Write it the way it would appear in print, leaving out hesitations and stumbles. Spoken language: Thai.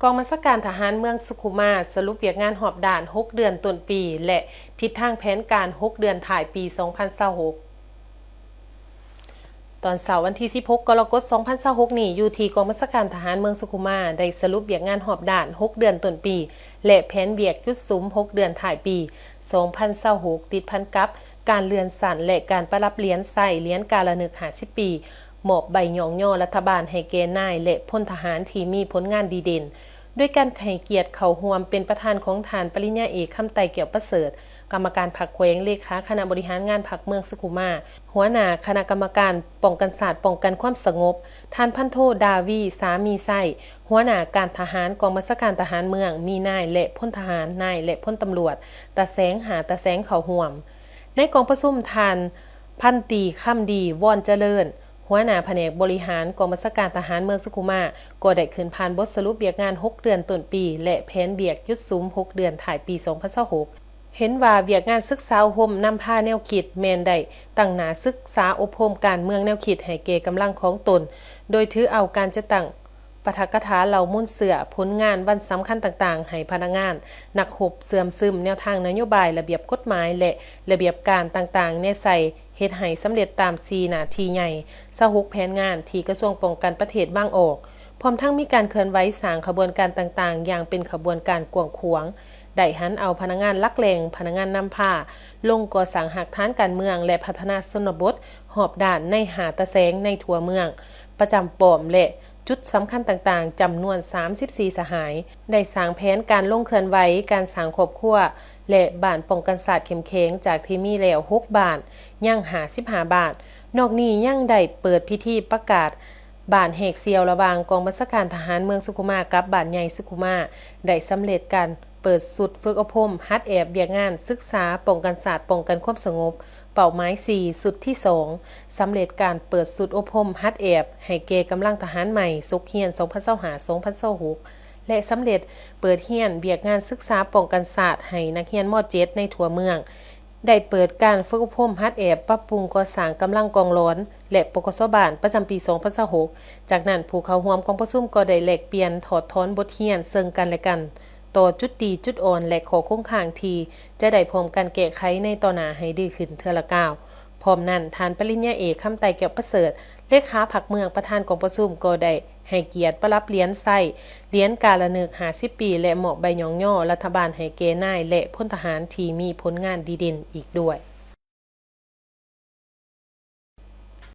กองบัญชาการทหารเมืองสุขุมาสรุปเวียกงานหอบด่าน6เดือนต้นปีและทิศทางแผนการ6เดือนถ่ายปี2026ตอนเสาร์วันที่16กรกฎาคม2026นี้อยู่ที่กองบัญชาการทหารเมืองสุขุมาได้สรุปเวียกงานหอบด่าน6เดือนต้นปีและแผนเวียกยุดซุ้ม6เดือนถ่ายปี2026ติดพันกับการเลื่อนสั่นและการประรับเหรียญใส่เหรียญกาละนึก50ปีมอบใบย่องย่อรัฐบาลให้แก่นายและพลทหารที่มีผลงานดีเด่นด้วยการให้เกียรติเข้าร่วมเป็นประธานของฐานปริญญาเอกคำไต่เกี่ยวประเสริฐกรรมการพรรคแขวงเลขาคณะบริหารงานพรรคเมืองสุขุมาหัวหน้าคณะกรรมการป้องกันศาสตร์ป้องกันความสงบท่านพันโทดาวีสามีไส้หัวหน้าการทหารกองบัญชาการทหารเมืองมีนายและพลทหารนายและพลตำรวจตาแสงหาตาแสงเข้าร่วมในกองประชุมท่านพันตรีค่ำดีว่อนเจริญหัวหน้าแผนกบริหารกองบัญชาการทหารเมืองสุขุมาก็ได้ขึ้นผ่านบทสรุปเวียกงาน6เดือนต้นปีและแผนเวียกยุดซุ้ม6เดือนถ่ายปี2026เห็นว่าเวียกงานศึกษาอบรมนำพาแนวคิดแมนได้ตั้งหน้าศึกษาอบรมการเมืองแนวคิดให้แก่กำลังของตนโดยถือเอาการจะตั้งปาฐกถาเหล่ามุ่นเสือผลงานวันสำคัญต่างๆให้พนักงานนักหบเสื่อมซึมแนวทางนโยบายระเบียบกฎหมายและระเบียบการต่างๆในใส่เฮ็ดให้สำเร็จตาม4หน้าที่ใหญ่26แผนงานที่กระทรวงป้องกันประเทศบ้างออกพร้อมทั้งมีการเคลื่อนไหวสร้างขบวนการต่างๆอย่างเป็นขบวนการกว้างขวางได้หันเอาพนักงานลักแหล่งพนักงานนำพาลงก่อสร้างหักฐานการเมืองและพัฒนาชนบทหอบด่านในหาตะแสงในทั่วเมืองประจำป้อมและจุดสำคัญต่างๆจำนวน34สหายได้สร้างแผนการลงเคลื่อนไหวการสร้างครอบครัวและบ้านป้องกันศาสตร์เข้มแข็งจากที่มีแล้ว6บ้านยัง55บ้านนอกนี้ยังได้เปิดพิธีประกาศบ้านแหกเซียวระหว่างกองบัญชาการทหารเมืองสุขุมากับบ้านใหญ่สุขุมาได้สำเร็จการเปิดสุดฝึกอบรมฮัดแอบเบียกงานศึกษาป้องกันศาสตร์ป้องกันความสงบเป้าหมาย4สุดที่2สำเร็จการเปิดสุดอบรมฮัดแอบให้แก่กำลังทหารใหม่สุขเฮียน2025-2026และสำเร็จเปิดเฮียนเบียกงานศึกษาป้องกันศาสตร์ให้นักเรียนม .7 ในทั่วเมืองได้เปิดการฝึกอบรมฮัดแอบปรับปรุงก่อสร้างกำลังกองร้อนและปกสบาลประจำปี2026จากนั้นผู้เข้าร่วมกองประชุมก็ได้แลกเปลี่ยนถอดถอนบทเรียนซึ่งกันและกันต่อจุดดีจุดอ่อนและข้อคงค้างที่จะได้พร้อมกันแก้ไขในต่อหน้าให้ดีขึ้นเทื่อละก้าวพร้อมนั้นฐานปริญญาเอกคำไต่เกี่ยวประเสริฐเลขาพรรคเมืองประธานกองประชุมก็ได้ให้เกียรติประรับเหรียญใส่เหรียญกาละนึก50ปีและเหมาะใบย่องย่อรัฐบาลให้แก่นายและพลทหารที่มีผลงานดีเด่นอีกด้วย